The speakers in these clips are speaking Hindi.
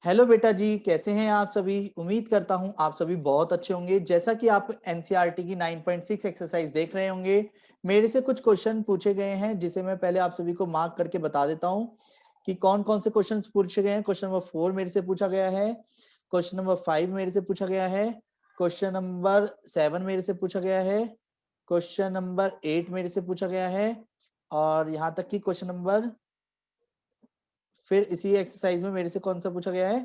हेलो बेटा जी, कैसे हैं आप सभी। उम्मीद करता हूं आप सभी बहुत अच्छे होंगे। जैसा कि आप एनसीईआरटी की 9.6 एक्सरसाइज देख रहे होंगे, मेरे से कुछ क्वेश्चन पूछे गए हैं जिसे मैं पहले आप सभी को मार्क करके बता देता हूं कि कौन कौन से क्वेश्चन पूछे गए हैं। क्वेश्चन नंबर 4 मेरे से पूछा गया है, क्वेश्चन नंबर 5 मेरे से पूछा गया है, क्वेश्चन नंबर 7 मेरे से पूछा गया है, क्वेश्चन नंबर 8 मेरे से पूछा गया है, और यहाँ तक कि क्वेश्चन नंबर, फिर इसी एक्सरसाइज में मेरे से कौन सा पूछा गया है,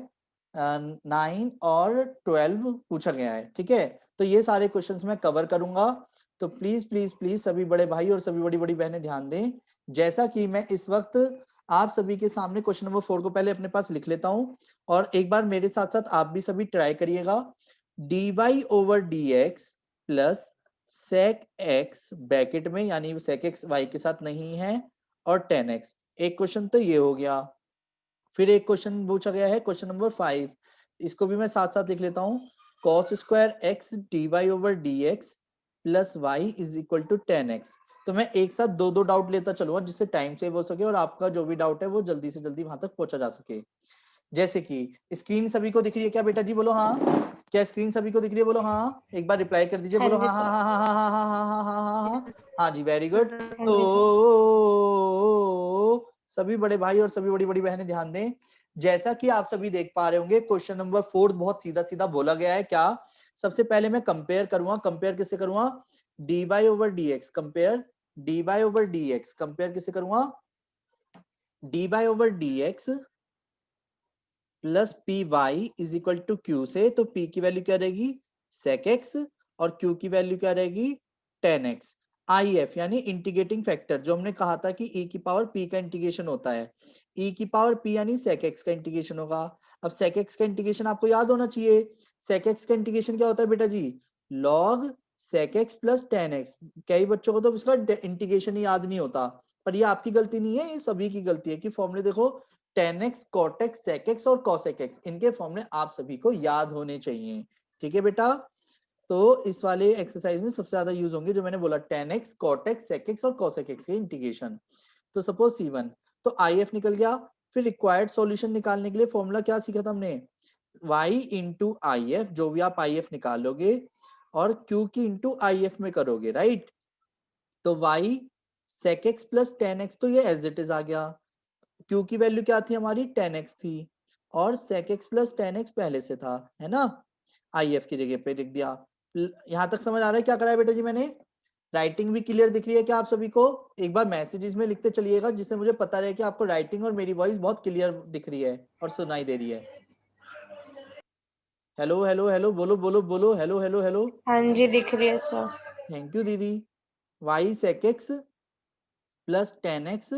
9 और 12 पूछा गया है। ठीक है, तो ये सारे क्वेश्चंस मैं कवर करूंगा। तो प्लीज प्लीज प्लीज सभी बड़े भाई और सभी बड़ी बड़ी बहनें ध्यान दें। जैसा कि मैं इस वक्त आप सभी के सामने क्वेश्चन नंबर 4 को पहले अपने पास लिख लेता हूं, और एक बार मेरे साथ साथ आप भी सभी ट्राई करिएगा। dy over dx plus sec x bracket में, यानी sec x y के साथ नहीं है, और 10x। एक क्वेश्चन तो ये हो गया। फिर एक क्वेश्चन पूछा गया है, क्वेश्चन नंबर 5, इसको भी मैं साथ साथ लिख लेता हूँ। cos square x dy over dx plus y is equal to 10x। तो मैं एक साथ दो दो डाउट लेता चलूंगा जिससे टाइम सेव हो सके और आपका जो भी डाउट है वो जल्दी से जल्दी वहां तक पहुंचा जा सके। जैसे कि स्क्रीन सभी को दिख रही है क्या बेटा जी, बोलो हाँ। क्या स्क्रीन सभी को दिख रही है, बोलो हाँ। एक बार रिप्लाई कर दीजिए, हाँ बोलो जी हाँ हाँ सर। हाँ हाँ हाँ हाँ हाँ हाँ हाँ हाँ हाँ हाँ। हाँ जी, वेरी गुड। हाँ जी सर। तो सभी बड़े भाई और सभी बड़ी बड़ी बहनें ध्यान दें। जैसा कि आप सभी देख पा रहे होंगे, क्वेश्चन नंबर 4 बहुत सीधा सीधा बोला गया है। क्या, सबसे पहले मैं कंपेयर करूंगा। कंपेयर किससे करूंगा, dy over dx। Compare dy over dx, compare किससे करूंगा, dy over dx plus p y is equal to q से। तो p की वैल्यू क्या रहेगी, sec x, और q की वैल्यू क्या रहेगी, 10x। if यानी इंटीग्रेटिंग फैक्टर, जो हमने कहा था कि e की पावर p का इंटीग्रेशन होता है, e की पावर p यानी sec x का इंटीग्रेशन होगा। अब sec x का इंटीग्रेशन आपको याद होना चाहिए। sec x का इंटीग्रेशन क्या होता है बेटा जी, log sec x plus 10x। कई बच्चों को तो इसका इंटीग्रेशन ही याद नहीं होता, पर ये आपकी गलती नहीं है, ये सभी की गलती है कि फॉर्मूले देखो, 10x cot x sec x और cosec x, इनके फॉर्मूले आप सभी को याद होने चाहिए। ठीक है बेटा, तो इस वाले एक्सरसाइज में सबसे ज्यादा यूज होंगे जो मैंने बोला, 10x cot x sec x और cosec x के इंटीग्रेशन। तो सपोज C1, तो IF निकल गया। फिर रिक्वायर्ड सॉल्यूशन निकालने के लिए फॉर्मूला क्या सीखा था हमने, y इंटू IF, जो भी आप IF निकालोगे और Q की इंटू IF में करोगे, राइट। तो y sec x plus 10x, तो ये एज इट इज आ गया। Q की वैल्यू क्या थी हमारी, 10x थी, और sec x प्लस 10x पहले से था, है ना। IF की जगह पे लिख दिया। यहां तक समझ आ रहा है क्या करा है बेटा जी मैंने। राइटिंग भी क्लियर दिख रही है क्या आप सभी को। एक बार मैसेजेस में लिखते चलिएगा जिससे मुझे पता रहे कि आपको राइटिंग और मेरी वॉइस बहुत क्लियर दिख रही है और सुनाई दे रही है। हेलो हेलो हेलो, बोलो बोलो बोलो, हेलो हेलो हेलो। हाँ जी दिख रही है सर। थैंक यू दीदी। y sec x plus 10x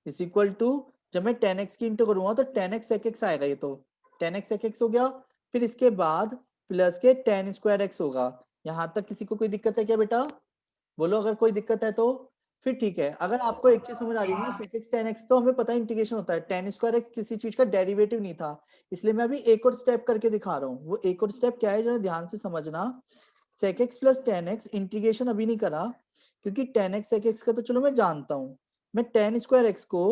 is equal to, जब मैं 10x की इंटू करूंगा तो 10x sec x आएगा, ये तो 10x sec x हो गया। फिर इसके बाद प्लस के 10 स्क्वायर x होगा। यहां तक किसी को कोई दिक्कत है क्या बेटा, बोलो अगर कोई दिक्कत है तो। फिर ठीक है, अगर आपको एक चीज समझ आ रही है, sec x 10x तो हमें पता है इंटीग्रेशन होता है, 10 स्क्वायर x किसी चीज का डेरिवेटिव नहीं था, इसलिए मैं अभी एक और स्टेप करके दिखा रहा हूँ। वो एक और स्टेप क्या है, जरा ध्यान से समझना। sec x plus 10x integration अभी नहीं करा, क्योंकि 10x sec x का तो चलो मैं जानता हूँ। मैं 10 स्क्वायर x को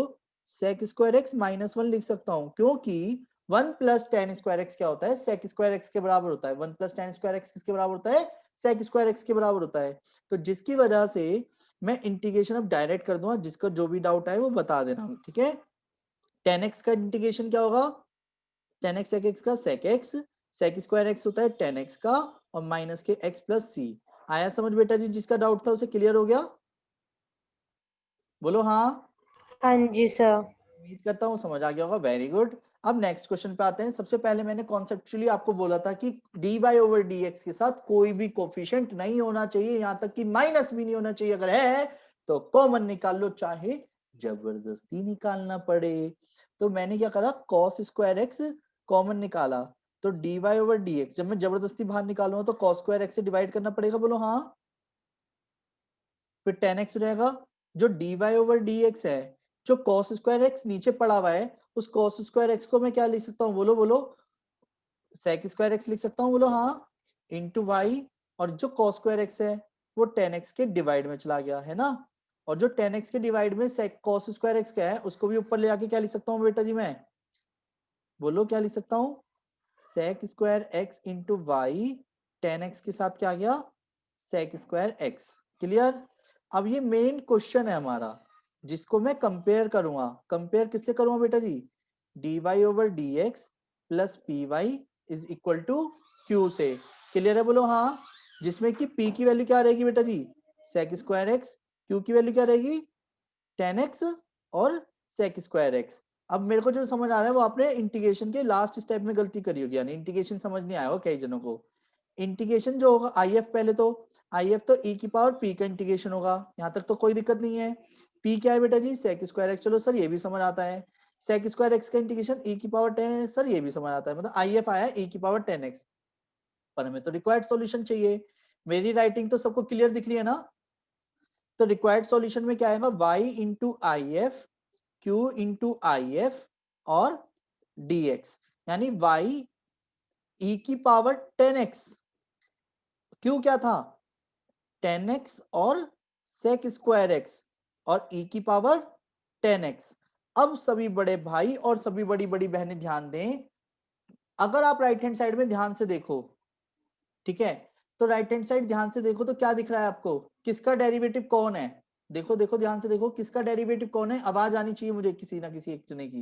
sec स्क्वायर x माइनस 1 लिख सकता हूँ, क्योंकि 1 प्लस 10 स्क्वायर x क्या होता है, sec स्क्वायर x के बराबर होता है। 1 प्लस 10 स्क्वायर x किसके बराबर होता है, sec स्क्वायर x के बराबर होता है। तो जिसकी वजह से मैं इंटीग्रेशन अब डायरेक्ट कर दूंगा, जिसका जो भी डाउट है वो बता देना, ठीक है। 10x का इंटीग्रेशन क्या होगा, 10x sec x का sec x, sec square x होता है 10x का, और माइनस के x प्लस c। आया समझ बेटा जी, जिसका डाउट था उसे क्लियर हो गया, बोलो हाँ। हाँ जी सर। उम्मीद करता हूँ समझ आ गया होगा, वेरी गुड। अब नेक्स्ट क्वेश्चन पे आते हैं। सबसे पहले मैंने कॉन्सेप्चुअली आपको बोला था कि dy ओवर dx के साथ कोई भी कोफिशिएंट नहीं होना चाहिए, यहां तक कि माइनस भी नहीं होना चाहिए। अगर है तो कॉमन निकाल लो, चाहे जबरदस्ती निकालना पड़े। तो मैंने क्या करा, cos स्क्वायर x कॉमन निकाला, तो dy ओवर dx जब मैं जबरदस्ती बाहर निकालूंगा तो cos स्क्वायर x से डिवाइड करना पड़ेगा, बोलो हाँ। फिर 10x रहेगा। जो dy ओवर dx है, जो cos स्क्वायर x नीचे पड़ा हुआ है, उस cos स्क्वायर x को मैं क्या लिख सकता हूँ, बोलो बोलो, sec स्क्वायर x लिख सकता हूँ, बोलो हाँ, इंटू वाई। और जो cos स्क्वायर x है वो 10x के डिवाइड में चला गया, है ना। और जो 10x के डिवाइड में sec cos स्क्वायर x क्या है, उसको भी ऊपर ले आके क्या लिख सकता हूँ बेटा जी मैं, बोलो क्या लिख सकता हूँ, sec square x into y, 10x के साथ क्या आ गया, sec स्क्वायर x। क्लियर। अब ये मेन क्वेश्चन है हमारा, जिसको मैं कंपेयर करूंगा। कंपेयर किससे करूंगा बेटा जी, dy over dx plus p y is equal to q से। क्लियर है, बोलो हाँ। जिसमें कि p की वैल्यू क्या रहेगी बेटा जी, sec स्क्वायर x, q की वैल्यू क्या रहेगी 10x और sec स्क्वायर x। अब मेरे को जो समझ आ रहा है वो आपने इंटीग्रेशन के लास्ट स्टेप में गलती करी होगी, यानी इंटीग्रेशन समझ नहीं आया होगा कई जनों को। इंटीग्रेशन जो होगा IF, पहले तो IF तो e की पावर p का इंटीग्रेशन होगा, यहाँ तक तो कोई दिक्कत नहीं है। p क्या है बेटा जी, sec स्क्वायर x, चलो सर ये भी समझ आता है। sec स्क्वायर x का इंटीग्रेशन e की पावर 10 है, सर ये भी समझ आता है, मतलब IF आया e की पावर 10x। पर हमें तो रिक्वायर्ड सॉल्यूशन चाहिए। मेरी राइटिंग तो सबको क्लियर दिख रही है ना। तो रिक्वायर्ड सॉल्यूशन में क्या आएगा, y into I F, q into I F और dx, यानी y e की पावर 10x, q क्या था 10x और sec स्क्वायर x और e की पावर 10x। अब सभी बड़े भाई और सभी बड़ी बड़ी बहनें ध्यान दें, अगर आप राइट हैंड साइड में ध्यान से देखो, ठीक है, तो राइट हैंड साइड ध्यान से देखो तो क्या दिख रहा है आपको, किसका डेरिवेटिव कौन है। देखो देखो ध्यान से देखो, किसका डेरिवेटिव कौन है, आवाज आनी चाहिए मुझे किसी ना किसी एक जने की।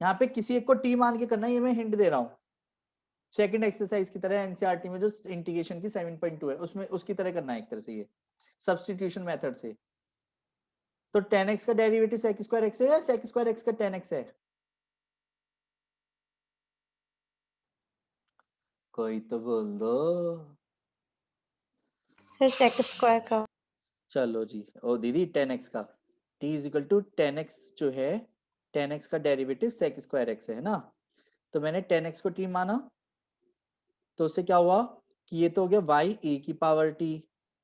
यहाँ पे किसी एक को टी मान के करना है, ये मैं हिंट दे रहा हूँ। सेकंड एक्सरसाइज की तरह एनसीईआरटी में जो इंटीग्रेशन की 7.2 है उसमें उसकी तरह करना है एक तरह से, ये सब्स्टिट्यूशन मेथड से। तो 10x का डेरिवेटिव sec स्क्वायर x है या sec स्क्वायर x का 10x है, कोई तो बोल दो। सर सेक स्क्वायर का। चलो जी, ओ दीदी 10x का, t is equal to 10x जो है, 10x का डेरिवेटिव sec स्क्वायर x है ना। तो मैंने 10x को t माना, तो उससे क्या हुआ कि ये तो हो गया y e की पावर t,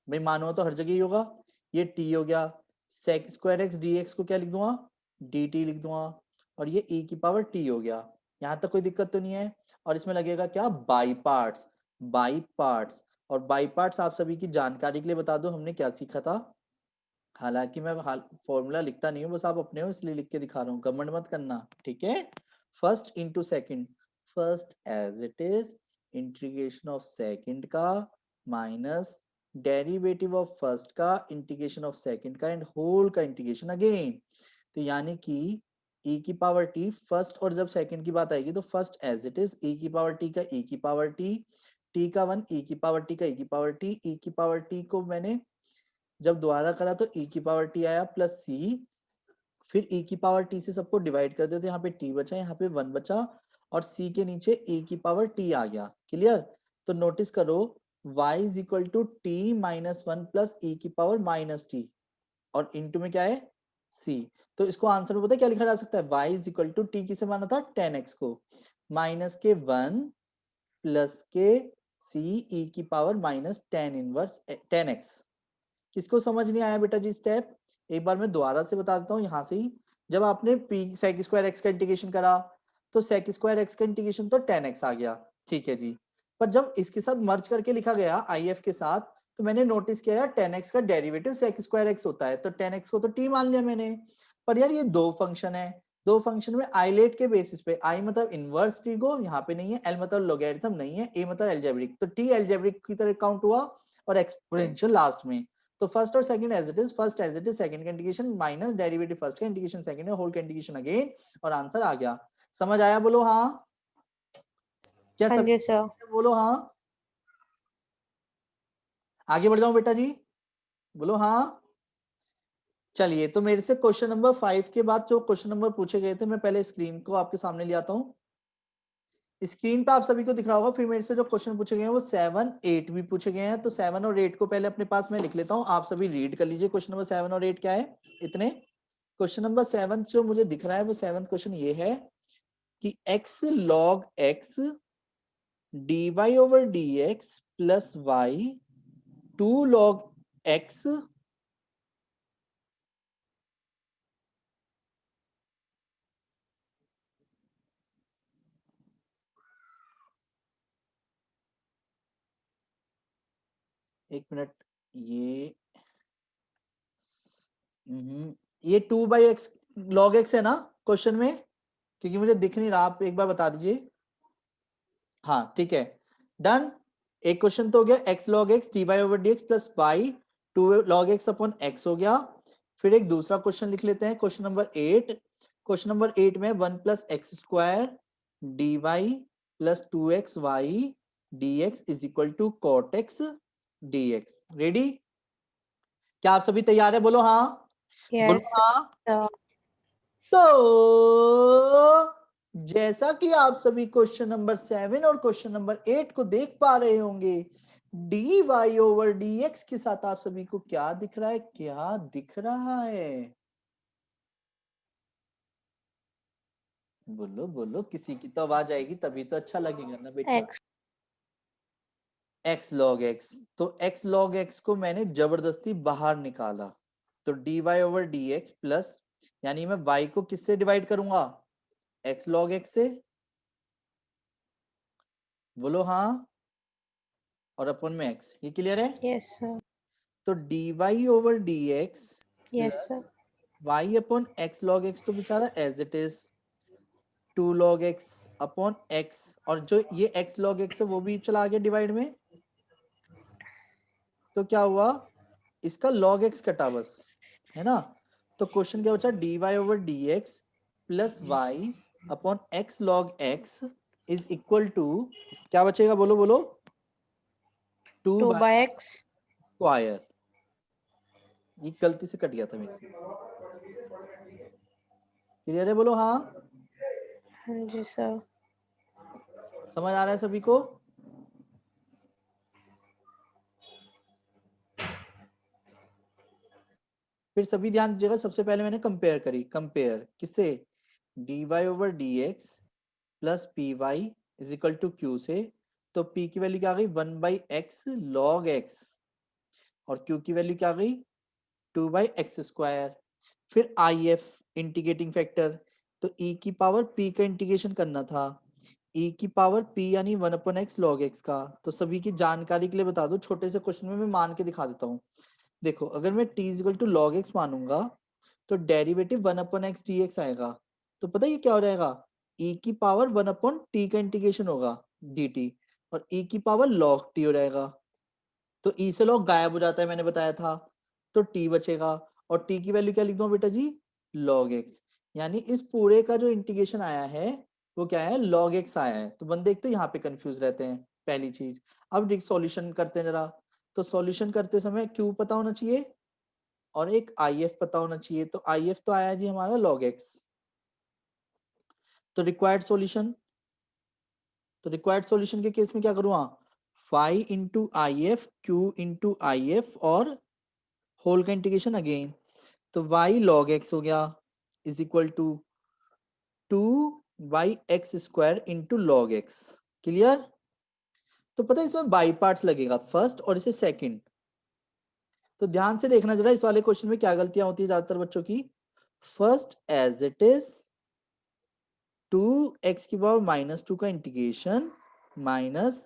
भाई मानो तो हर जगह ही होगा, ये t हो गया। sec स्क्वायर x dx को क्या लिख दूंगा, dt लिख दूंगा, और ये e की पावर t हो गया। यहाँ तक कोई दिक्कत तो नहीं है। और इसमें लगेगा क्या, बाई पार्ट्स, बाई पार्ट्स। और बाई पार्ट्स आप सभी की जानकारी के लिए बता दो हमने क्या सीखा था। हालांकि मैं फॉर्मूला लिखता नहीं हूँ, बस आप अपने हो इसलिए लिख के दिखा रहा हूँ, घमंड मत करना, ठीक है। First into second, first as it is integration of second का माइनस डेरिवेटिव ऑफ फर्स्ट का इंटीग्रेशन ऑफ सेकंड का एंड होल का इंटीग्रेशन अगेन। तो यानी कि e की पावर t फर्स्ट, और जब सेकंड की बात आएगी तो first as it is e की पावर t का e की पावर t, t का 1 e की पावर t का e की पावर t, e की पावर t को मैंने जब दोबारा करा तो e की पावर t आया प्लस c, फिर e की पावर t से सबको डिवाइड कर देते, यहाँ पे t बचा, यहाँ पे 1 बचा, और c के नीचे e की पावर t आ गया। क्लियर। तो नोटिस करो y is equal to t minus 1 plus e की पावर माइनस t, और इनटू में क्या है c। तो इसको आंसर में पता है क्या लिखा जा सकता है, y is equal to t किसे माना था 10x को, माइनस के 1 प्लस के c e की पावर माइनस 10 इनवर्स 10x। किसको समझ नहीं आया बेटा जी स्टेप, एक बार मैं दोबारा से बता देता हूँ यहाँ से ही। जब आपने पी सेक स्क्वायर एक्स का इंटीग्रेशन करा तो सेक स्क्वायर एक्स का इंटीग्रेशन तो 10x आ गया, ठीक है जी। पर जब इसके साथ मर्ज करके लिखा गया IF के साथ, तो मैंने नोटिस किया यार 10x का डेरिवेटिव सेक स्क्वायर एक्स होता है, तो 10x को तो t मान लिया मैंने। पर यार ये दो फंक्शन है, दो फंक्शन में आइलेट के बेसिस पे, आई मतलब इनवर्स t को यहाँ पे नहीं है, l मतलब लोगैरिथम नहीं है, a मतलब एल्जेब्रिक, तो t एल्जेब्रिक की तरह काउंट हुआ और एक्सपोनेंशियल लास्ट में। तो फर्स्ट और second as it is, first as it is, second का इंटीग्रेशन माइनस डेरिवेटिव फर्स्ट का इंटीग्रेशन सेकंड है, होल का इंटीग्रेशन अगेन, और आंसर आ गया। समझ आया, बोलो हाँ। क्या हाँ सब, जी सर। बोलो हाँ। आगे बढ़ जाऊं बेटा जी, बोलो हाँ। चलिए, तो मेरे से क्वेश्चन नंबर 5 के बाद जो क्वेश्चन नंबर पूछे गए थे, मैं पहले स्क्रीन को आपके सामने ले आता हूँ। स्क्रीन पे आप सभी को दिख रहा होगा, फिर मेरे से जो क्वेश्चन पूछे गए हैं वो 7, 8 भी पूछे गए हैं। तो 7 और 8 को पहले अपने पास मैं लिख लेता हूँ, आप सभी रीड कर लीजिए क्वेश्चन नंबर 7 और 8 क्या है इतने। क्वेश्चन नंबर 7 जो मुझे दिख रहा है वो 7th क्वेश्चन ये है कि x log x dy over dx plus y 2 log x एक मिनट, ये ये 2 बाई एक्स लॉग एक्स है ना क्वेश्चन में, क्योंकि मुझे दिख नहीं रहा, आप एक बार बता दीजिए। हाँ ठीक है, डन। एक क्वेश्चन तो हो गया x log x dy over dx plus y 2 log x upon x हो गया। फिर एक दूसरा क्वेश्चन लिख लेते हैं, क्वेश्चन नंबर 8। क्वेश्चन नंबर 8 में 1 plus x square d y plus 2xy dx is equal to cot x dx। Ready? क्या आप सभी तैयार है? बोलो हाँ। बोलो Yes, हाँ। sir. तो जैसा कि आप सभी क्वेश्चन नंबर 7 और क्वेश्चन नंबर 8 को देख पा रहे होंगे, d y over d x के साथ आप सभी को क्या दिख रहा है? क्या दिख रहा है? बोलो बोलो, किसी की तो आवाज आएगी तभी तो अच्छा लगेगा ना बेटा। X. x log x, तो x log x को मैंने जबरदस्ती बाहर निकाला, तो d y over d x plus, यानी मैं y को किससे डिवाइड करूंगा? x log x से। बोलो हाँ। और अपन में x, ये क्लियर है? Yes, sir. तो dy over dx Yes, plus sir. y upon x log x तो बेचारा as it is 2 log x upon x, और जो ये x log x है वो भी चला गया डिवाइड में, तो क्या हुआ? इसका log x कटा बस, है ना? तो क्वेश्चन क्या बचा? dy over dx plus y upon x log x is equal to, क्या बचेगा? बोलो बोलो। 2 2 बाय by X. स्क्वायर। ये गलती से कट गया था मेरे से। क्लियर है? बोलो हाँ। हाँ जी, sir. समझ आ रहा है सभी को? फिर सभी ध्यान दीजिएगा, सबसे पहले मैंने कंपेयर करी। कंपेयर किससे? D y over d x plus p y is equal to q से। तो p की वैल्यू क्या आ गई? 1 बाई एक्स लॉग एक्स, और q की वैल्यू क्या आ गई? 2 बाई एक्स स्क्वायर। फिर आई एफ इंटीग्रेटिंग फैक्टर, तो e की पावर p का इंटीग्रेशन करना था, e की पावर p यानी 1 अपन एक्स लॉग एक्स का। तो सभी की जानकारी के लिए बता दो, छोटे से क्वेश्चन में मैं मान के दिखा देता हूँ। देखो, अगर मैं t equal to log x मानूंगा तो derivative 1 upon x d x आएगा। तो पता है ये क्या हो जाएगा? e की पावर 1 अपन t का इंटीग्रेशन होगा dt, और e की पावर log t हो जाएगा। तो e से log गायब हो जाता है, मैंने बताया था, तो t बचेगा। और t की वैल्यू क्या लिख दूं बेटा जी? log x। यानी इस पूरे का जो इंटीग्रेशन आया है वो क्या है? log x आया है। तो बंदे एक तो यहाँ पे कंफ्यूज रहते हैं, पहली चीज। अब सॉल्यूशन करते हैं जरा। तो सॉल्यूशन करते समय q पता होना चाहिए और एक आई एफ पता होना चाहिए। तो आई एफ तो आया जी हमारा log x। तो रिक्वायर्ड सॉल्यूशन, तो रिक्वायर्ड सॉल्यूशन के केस में क्या करूँगा? Five into I F q into I F और होल का इंटीग्रेशन अगेन। तो y log x हो गया is equal to 2 by x square into log x. Clear? तो पता है इसमें बाई पार्ट्स लगेगा, फर्स्ट और इसे सेकंड। तो ध्यान से देखना जरा, इस वाले क्वेश्चन में क्या गलतियां होती है ज्यादातर बच्चों की। First as it is 2x की पावर माइनस 2 का integration minus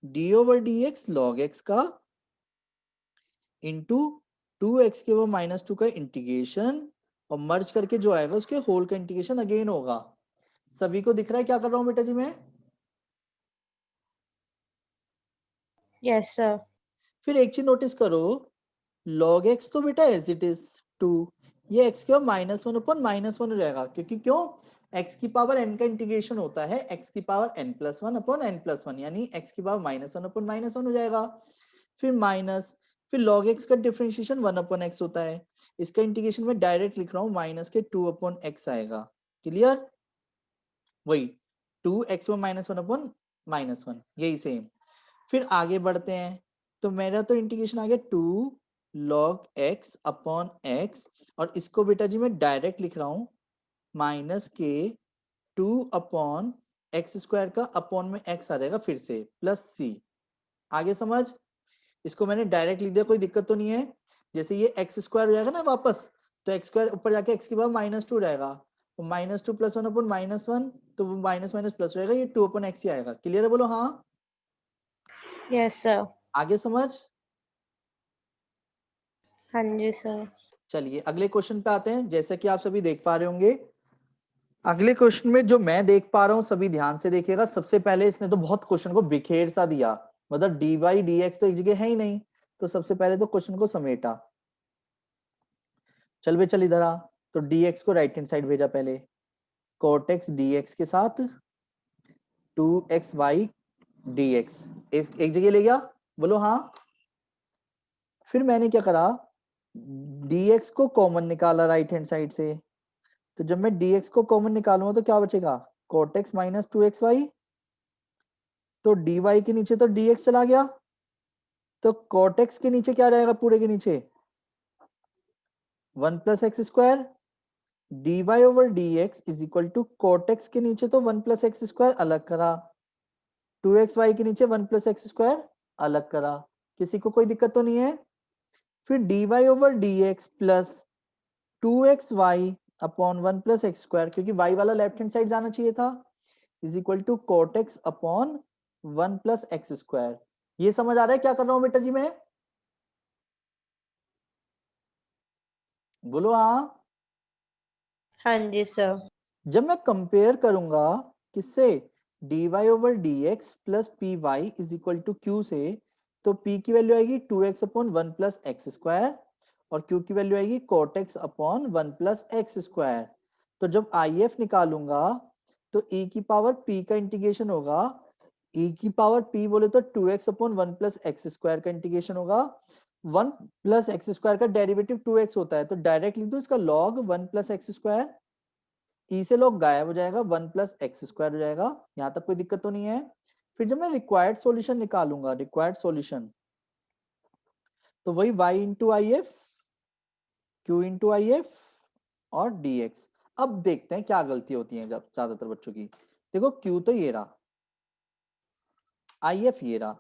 D over d x log x का इंटू 2x की पावर माइनस 2 का इंटीग्रेशन, और मर्ज करके जो आएगा उसके होल का इंटीग्रेशन अगेन होगा। सभी को दिख रहा है क्या कर रहा हूं बेटा जी मैं? Yes, sir. फिर एक चीज नोटिस करो, log x तो बेटा एज इट इज 2, ये x की पावर माइनस 1 अपन माइनस 1 हो जाएगा, क्योंकि क्यों? x की पावर n का इंटीग्रेशन होता है x की पावर n प्लस 1 अपन n प्लस 1, यानी x की पावर माइनस 1 अपन माइनस 1 हो जाएगा। फिर माइनस, फिर log x का डिफरेंशिएशन 1 अपन x होता है, इसका इंटीग्रेशन में डायरेक्ट लिख रहा हूँ, माइनस के 2 अपन x आएगा। क्लियर? वही 2x माइनस 1 अपन माइनस 1, यही सेम। फिर आगे बढ़ते हैं, तो मेरा तो इंटीग्रेशन आ गया 2 log x अपॉन x, और इसको बेटा जी मैं डायरेक्ट लिख रहा हूं, माइनस के 2 अपॉन एक्स स्क्वायर का अपॉन में x आ जाएगा फिर से प्लस c। आगे समझ? इसको मैंने डायरेक्ट लिख दिया, कोई दिक्कत तो नहीं है। जैसे ये एक्स स्क्वायर हो जाएगा ना वापस, तो एक्स स्क्वायर ऊपर जाके एक्स की पावर माइनस 2 रहेगा, तो माइनस 2 प्लस 1 अपॉन माइनस 1, तो वो माइनस माइनस प्लस हो जाएगा, ये 2 अपॉन एक्स ही आएगा। क्लियर है? बोलो हाँ। Yes, sir. आगे समझ? हाँ जी, sir. चलिए अगले क्वेश्चन पे आते हैं। जैसा कि आप सभी देख पा रहे होंगे, अगले क्वेश्चन में जो मैं देख पा रहा हूं, सभी ध्यान से देखिएगा। सबसे पहले इसने तो बहुत क्वेश्चन को बिखेर सा दिया, मतलब डी वाई डी एक्स तो एक जगह है ही नहीं, तो सबसे पहले तो क्वेश्चन को समेटा। चल बे चल इधर आ। तो dx को राइट हैंड साइड भेजा पहले, कोटेक्स dx के साथ 2xy dx एक जगह ले गया, बोलो हाँ। फिर मैंने क्या करा, dx को कॉमन निकाला राइट हैंड साइड से। तो जब मैं dx को कॉमन निकालूंगा तो क्या बचेगा, कोटेक्स माइनस 2xy। तो dy के नीचे तो dx चला गया, तो कोटेक्स के नीचे क्या रहेगा, पूरे के नीचे 1 plus x square. dy over dx is equal to cot x के नीचे तो 1 प्लस एक्स स्क्वायर अलग करा, 2xy के नीचे 1 प्लस एक्स स्क्वायर अलग करा। किसी को कोई दिक्कत तो नहीं है। फिर dy over dx plus 2xy upon 1 plus x square, क्योंकि y वाला लेफ्ट हैंड साइड जाना चाहिए था, is equal to cot x upon 1 plus x square. ये समझ आ रहा है क्या कर रहा हूं बेटा जी मैं, बोलो हाँ। हाँ जी सर। जब मैं कंपेयर करूंगा किससे, dy over dx plus p y is equal to q से, तो p की वैल्यू आएगी 2x upon 1 plus x square और q की वैल्यू आएगी cot x upon 1 plus x square. तो जब IF निकालूंगा तो e की पावर p का इंटीग्रेशन होगा, e की पावर p बोले तो 2x upon 1 plus x square का इंटीग्रेशन होगा। 1 प्लस एक्स स्क्वायर का डेरिवेटिव 2x होता है, तो डायरेक्ट लिख दो इसका लॉग 1 प्लस एक्स स्क्वायर। ई से लॉग गायब हो जाएगा, 1 प्लस एक्स स्क्वायर हो जाएगा। यहां तक कोई दिक्कत तो नहीं है। फिर जब मैं रिक्वायर्ड सॉल्यूशन निकालूंगा, रिक्वायर्ड सॉल्यूशन तो वही y into I F, q into I F और dx। अब देखते हैं क्या गलती होती है जब ज्यादातर बच्चों की। देखो q तो ये रहा, आई एफ ये रहा।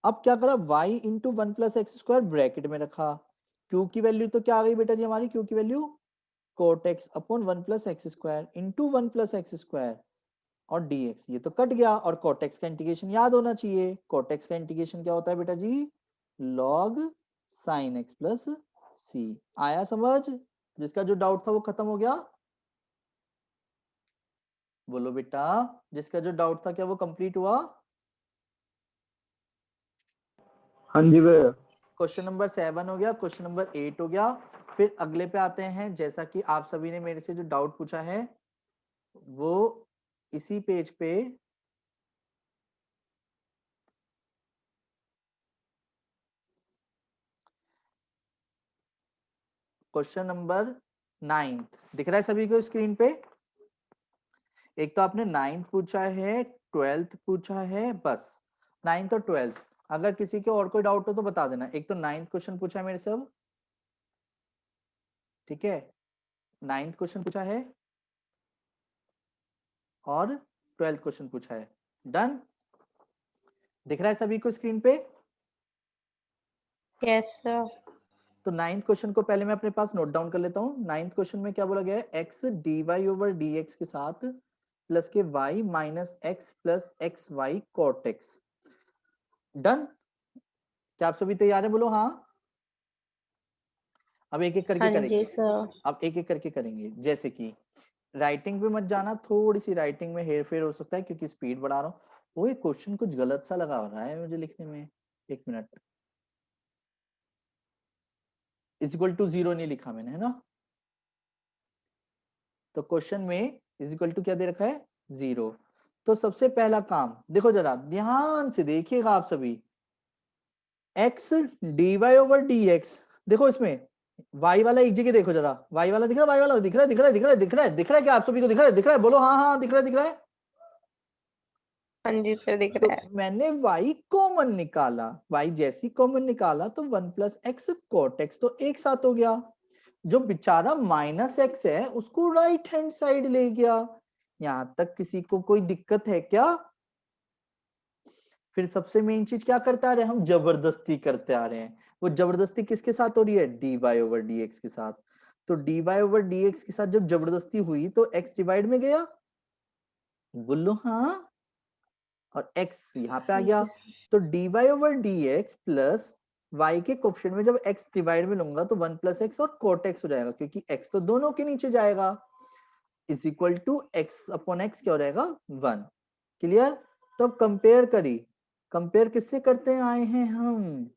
अब क्या करा, y into 1 plus x square bracket में रखा। q की वैल्यू तो क्या आ गई बेटा जी हमारी, q की value cot x upon 1 plus x square into 1 plus x square और dx। ये तो कट गया, और कोटेक्स का इंटीग्रेशन याद होना चाहिए। कोटेक्स का इंटीग्रेशन क्या होता है बेटा जी, लॉग साइन एक्स प्लस सी। आया समझ, जिसका जो डाउट था वो खत्म हो गया, बोलो बेटा। जिसका जो डाउट था क्या वो कंप्लीट हुआ। हाँ जी भैया। क्वेश्चन नंबर 7 हो गया, क्वेश्चन नंबर 8 हो गया। फिर अगले पे आते हैं। जैसा कि आप सभी ने मेरे से जो डाउट पूछा है वो इसी पेज पे क्वेश्चन नंबर 9 दिख रहा है सभी को स्क्रीन पे। एक तो आपने 9th पूछा है, 12th पूछा है, बस 9th और 12th। अगर किसी के और कोई डाउट हो तो बता देना। एक तो 9th क्वेश्चन पूछा है मेरे से अब, ठीक है, 9th क्वेश्चन पूछा है और 12th क्वेश्चन पूछा है। डन, दिख रहा है सभी को स्क्रीन पे। Yes sir. तो 9th क्वेश्चन को पहले मैं अपने पास नोट डाउन कर लेता हूँ। 9th क्वेश्चन में क्या बोला गया है, x d y over d x के साथ प्लस के y minus x plus x y cot x. Done, क्या आप सभी तैयार है, बोलो हाँ। अब एक एक करके हाँ जी करेंगे, सर। अब एक एक करके करेंगे। जैसे कि राइटिंग पे मत जाना, थोड़ी सी राइटिंग में हेर फेर हो सकता है क्योंकि स्पीड बढ़ा रहा हूँ। वो ये क्वेश्चन कुछ गलत सा लगा रहा है मुझे लिखने में, एक मिनट। इज इक्वल टू 0 नहीं लिखा मैंने, है ना। तो क्वेश्चन में इज इक्वल टू क्या दे रखा है, 0। तो सबसे पहला काम देखो, जरा ध्यान से देखिएगा आप सभी। X d y over d x, देखो इसमें y वाला एक जगह देखो जरा, y वाला दिख रहा है, y वाला दिख रहा है, दिख रहा है, दिख रहा है, दिख रहा है, दिख रहा है क्या आप सभी को, दिख रहा है, दिख रहा है, बोलो हाँ हाँ, दिख रहा है, दिख रहा है। हाँ जी सर, दिख तो रहा है। मैंने y कॉमन निकाला, y जैसी कॉमन निकाला तो 1 प्लस एक्स कोट एक्स तो एक साथ हो गया। जो बेचारा माइनस एक्स है उसको राइट हैंड साइड ले गया। यहां तक किसी को कोई दिक्कत है क्या। फिर सबसे मेन चीज क्या करते आ रहे हैं, हम जबरदस्ती करते आ रहे हैं। वो जबरदस्ती किसके साथ हो रही है, d y over d x के साथ। तो d y over d x के साथ जब जबरदस्ती हुई तो एक्स डिवाइड में गया, बोलो हाँ, और x यहाँ पे आ हाँ गया। जी सर। तो dy over dx plus y के कोफिशिएंट में जब x डिवाइड में लूंगा तो 1 प्लस एक्स और कोट एक्स हो जाएगा, क्योंकि x तो दोनों के नीचे जाएगा, is equal to x upon x क्या हो जाएगा 1। क्लियर? तो अब कंपेयर करी, कंपेयर किससे करते आए हैं हम,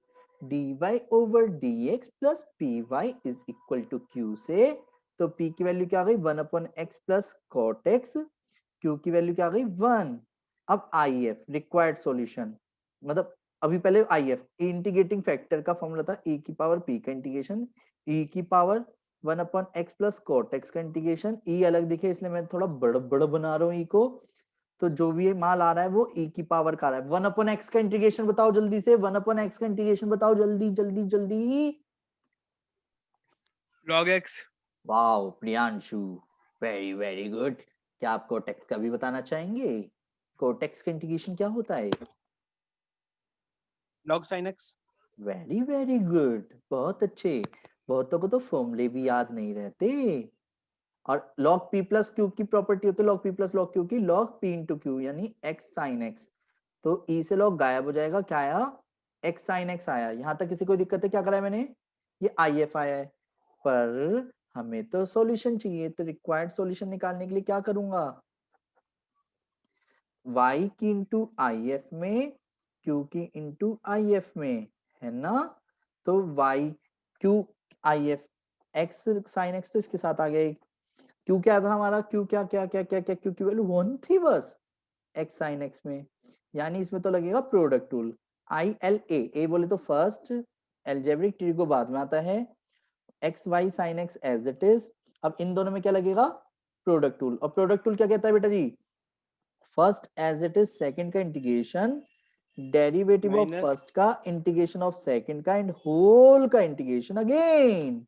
dy over dx plus py is equal to q से। तो p की वैल्यू क्या आ गई 1 upon x plus cot x, q की वैल्यू क्या आ गई 1। अब if रिक्वायर्ड सॉल्यूशन, मतलब अभी पहले if इंटीग्रेटिंग फैक्टर का फॉर्मूला था e की पावर p का इंटीग्रेशन, e की power 1 upon x plus cot x का इंटीग्रेशन, e अलग दिखे इसलिए मैं थोड़ा बड़ा बड़ा बना रहा हूँ e को, तो जो भी ये माल आ रहा है वो e की पावर का आ रहा है। 1 अपॉन x का इंटीग्रेशन बताओ जल्दी से, 1 अपॉन x का इंटीग्रेशन बताओ जल्दी जल्दी जल्दी। log x। Wow Priyanshu, very very good. क्या आप कोटेक्स का भी बताना चाहेंगे? कोटेक्स का इंटीग्रेशन क्या होता है? log sin x। Very very good, बहुत अच्छे। बहुतों को तो फॉर्मूले भी याद नहीं रहते। और log p प्लस क्यू की प्रॉपर्टी होती है log p plus log q की, log p इंटू क्यू यानी x sin x। तो e से log गायब हो जाएगा, क्या आया x sin x आया। यहां तक किसी को दिक्कत है? क्या करा है मैंने, ये if आया है, पर हमें तो सॉल्यूशन चाहिए, तो रिक्वायर्ड सॉल्यूशन निकालने के लिए क्या करूंगा, y की इंटू if में q की इंटू if में, है ना। तो y q if x sin x तो इसके साथ आ गया, q क्या था हमारा, q क्या क्या क्या क्या क्या q की वैल्यू 1 थी बस x sin x में, यानी इसमें तो लगेगा प्रोडक्ट टूल ILA, a बोले तो फर्स्ट, एल्जेब्रिक ट्री को बाद में आता है, x y sin x as it is. अब इन दोनों में क्या लगेगा, प्रोडक्ट टूल। और प्रोडक्ट टूल क्या कहता है बेटा जी, first as it is second का integration, derivative of Minus- first का इंटीग्रेशन ऑफ सेकंड का, एंड होल का इंटीग्रेशन अगेन।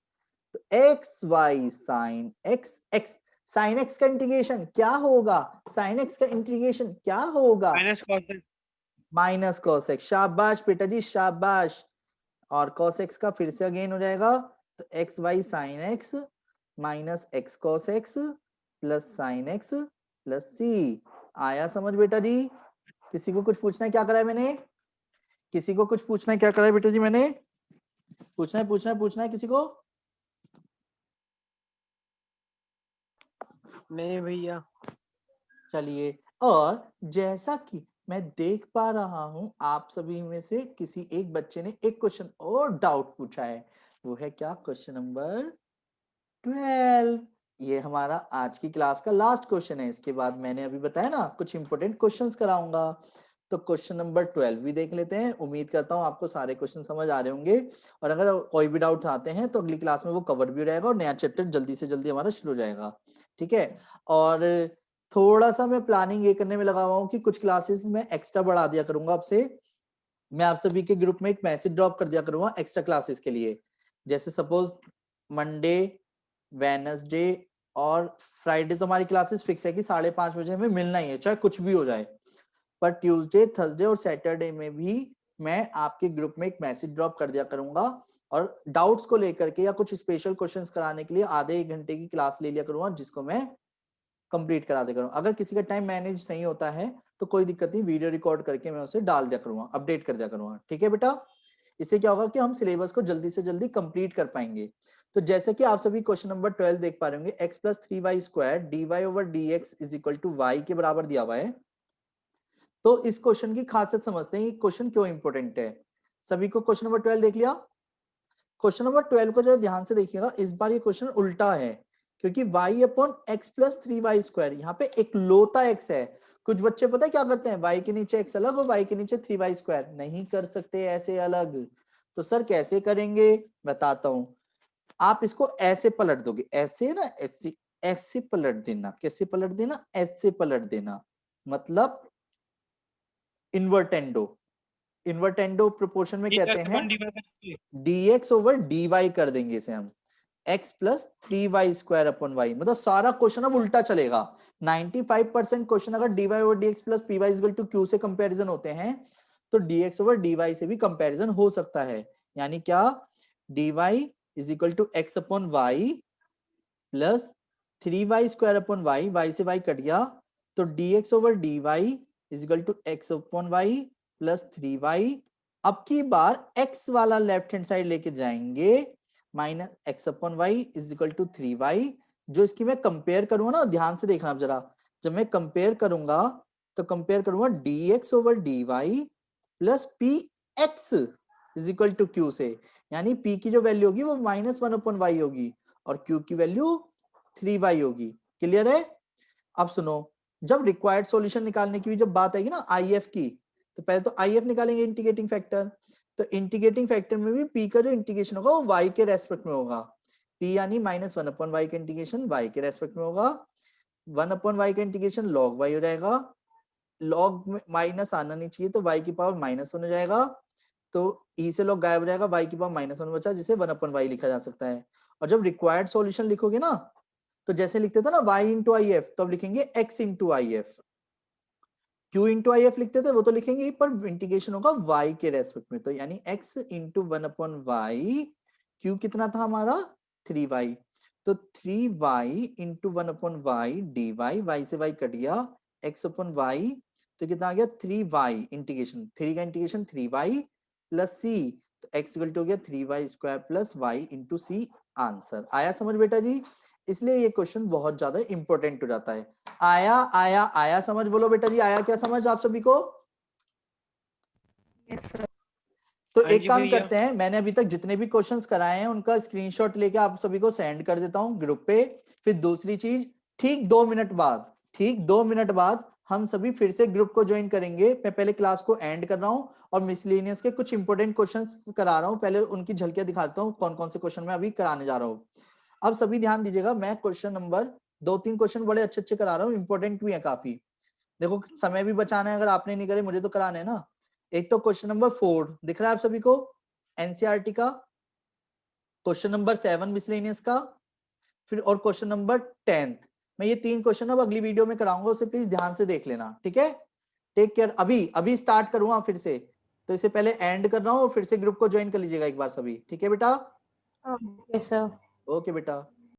तो x y sin x, x sin x का इंटीग्रेशन क्या होगा, sin x का इंटीग्रेशन क्या होगा, minus cos x। Minus cos x। शाबाश बेटा जी शाबाश। और cos x का फिर से अगेन हो जाएगा, तो x y sin x minus x cos x plus sin x plus c। आया समझ बेटा जी? किसी को कुछ पूछना है? क्या करा है मैंने, किसी को कुछ पूछना है? क्या करा है बेटा जी मैंने, पूछना है पूछना है पूछना है किसी को? नहीं भैया। चलिए, और जैसा कि मैं देख पा रहा हूं आप सभी में से किसी एक बच्चे ने एक क्वेश्चन और डाउट पूछा है, वो है क्या, क्वेश्चन नंबर 12। ये हमारा आज की क्लास का लास्ट क्वेश्चन है, इसके बाद मैंने अभी बताया ना कुछ इंपॉर्टेंट क्वेश्चंस कराऊंगा। तो क्वेश्चन नंबर 12 भी देख लेते हैं। उम्मीद करता हूँ आपको सारे क्वेश्चन समझ आ रहे होंगे, और अगर कोई भी डाउट आते हैं तो अगली क्लास में वो कवर भी हो जाएगा और नया चैप्टर जल्दी से जल्दी हमारा शुरू हो जाएगा। ठीक है, और थोड़ा सा मैं प्लानिंग ये करने में लगा हुआ हूँ कि कुछ क्लासेस में एक्स्ट्रा बढ़ा दिया करूंगा आपसे। मैं आप सभी के ग्रुप में एक मैसेज ड्रॉप कर दिया करूंगा एक्स्ट्रा क्लासेस के लिए। जैसे सपोज मंडे, वेडनेसडे और फ्राइडे तो हमारी क्लासेस फिक्स है कि 5:30 बजे हमें मिलना ही है, चाहे कुछ भी हो जाए। पर ट्यूसडे, थर्सडे और सैटरडे में भी मैं आपके ग्रुप में एक मैसेज ड्रॉप कर दिया करूंगा, और डाउट्स को लेकर के या कुछ स्पेशल क्वेश्चंस कराने के लिए आधे 1 घंटे की क्लास ले लिया करूंगा, जिसको मैं कंप्लीट करा दिया करूंगा। अगर किसी का टाइम मैनेज नहीं होता है तो कोई दिक्कत नहीं, वीडियो रिकॉर्ड करके मैं उसे डाल दिया करूंगा, अपडेट कर दिया करूंगा। ठीक है बेटा, इससे क्या होगा कि हम सिलेबस को जल्दी से जल्दी कंप्लीट कर पाएंगे। तो जैसे कि आप सभी क्वेश्चन नंबर 12 देख पा रहे होंगे, x plus 3y square dy over dx is equal to y के बराबर दिया हुआ है। तो इस क्वेश्चन की खासियत समझते हैं, ये क्वेश्चन क्यों इंपॉर्टेंट है। सभी को क्वेश्चन नंबर 12 देख लिया? क्वेश्चन नंबर 12 को जरा ध्यान से देखिएगा, इस बार ये क्वेश्चन उल्टा है, क्योंकि y upon x plus 3y square, यहाँ पे एक लोता x है। कुछ बच्चे पता है क्या करते हैं, y के नीचे x अलग और y के नीचे 3y स्क्वायर, नहीं कर सकते ऐसे अलग। तो सर कैसे करेंगे, बताता हूं। आप इसको ऐसे पलट दोगे, ऐसे ना, ऐसे ऐसे पलट देना। कैसे पलट देना, ऐसे पलट देना, मतलब इन्वर्टेंडो। इन्वर्टेंडो प्रोपोर्शन में कहते हैं dx ओवर dy कर देंगे इसे हम, x plus 3y square upon y, मतलब सारा क्वेश्चन अब उल्टा चलेगा। 95% क्वेश्चन अगर dy over dx plus py equal to q से कंपैरिजन होते हैं, तो dx ओवर dy से भी कंपैरिजन हो सकता है। यानी क्या, dy is equal to x upon y plus 3y square upon y से y कट गया, तो dx over dy is equal to x upon y plus 3y अब की बार x वाला लेफ्ट हैंड साइड लेके जाएंगे, minus x upon y is equal to 3y। जो इसकी मैं कंपेयर करूंगा ना, ध्यान से देखना आप जरा, जब मैं कंपेयर करूंगा तो कंपेयर करूंगा dx over dy plus p x is equal to q से, यानी p की जो वैल्यू होगी वो -1 अपॉन वाई होगी और q की वैल्यू 3y होगी। क्लियर है? अब सुनो, जब रिक्वायर्ड सॉल्यूशन निकालने की भी जब बात आएगी ना IF की, तो पहले तो IF निकालेंगे इंटीग्रेटिंग फैक्टर। तो इंटीग्रेटिंग फैक्टर में भी p का जो इंटीग्रेशन होगा वो y के रेस्पेक्ट में होगा। p यानी -1 अपॉन वाई का इंटीग्रेशन y के रेस्पेक्ट में होगा। 1 अपॉन वाई का इंटीग्रेशन log y हो जाएगा। log में माइनस आना नहीं चाहिए तो y की पावर माइनस हो जाएगा, तो e से log गायब हो जाएगा, y की पावर -1 बचा, जिसे 1 अपॉन वाई लिखा जा सकता है। और जब रिक्वायर्ड सॉल्यूशन लिखोगे ना, तो जैसे लिखते थे ना y इंटू आई एफ, तो अब लिखेंगे x into I F. q into I F लिखते थे, वो तो लिखेंगे ही, पर इंटीग्रेशन होगा y के रेस्पेक्ट में, तो यानी x into 1 upon y, q कितना था हमारा 3y, तो 3y into 1 upon y d y, y से y कट गया, x अपॉन वाई, तो कितना आ गया 3y इंटीग्रेशन, 3 का इंटीग्रेशन 3y प्लस c, तो x इक्वल टू हो गया 3y square plus y into c। Answer आया समझ बेटा जी? इसलिए ये क्वेश्चन बहुत ज्यादा इंपॉर्टेंट हो जाता है। आया आया आया समझ? बोलो बेटा जी, आया क्या समझ आप सभी को? Yes sir. तो हाँ एक जी काम भैया। करते हैं, मैंने अभी तक जितने भी क्वेश्चंस कराए हैं उनका स्क्रीनशॉट लेके आप सभी को सेंड कर देता हूं ग्रुप पे। फिर दूसरी चीज, ठीक 2 मिनट बाद हम सभी फिर से ग्रुप को ज्वाइन करेंगे। मैं पहले क्लास को एंड कर रहा हूं और मिसलेनियस के कुछ इंपॉर्टेंट क्वेश्चंस करा रहा हूं, पहले उनकी झलकियां दिखाता हूं कौन कौन से क्वेश्चन मैं अभी कराने जा रहा हूं। अब सभी ध्यान दीजिएगा, मैं क्वेश्चन नंबर 2-3 क्वेश्चन बड़े अच्छे अच्छे करा रहा हूँ, इंपॉर्टेंट भी है काफी। देखो समय भी बचाना है, अगर आपने नहीं करे मुझे तो कराने है ना। एक तो क्वेश्चन नंबर 4 दिख रहा है आप सभी को, एनसीईआरटी का। क्वेश्चन नंबर 7 मिसलेनियस का, फिर और क्वेश्चन नंबर 10। मैं ये 3 क्वेश्चन अब अगली वीडियो में कराऊंगा, उसे प्लीज ध्यान से देख लेना, ठीक है? Take care. अभी अभी स्टार्ट करूंगा फिर से, तो इसे पहले एंड कर रहा हूँ, फिर से ग्रुप को ज्वाइन कर लीजिएगा एक बार सभी, ठीक है बेटा? Okay sir. ओके बेटा।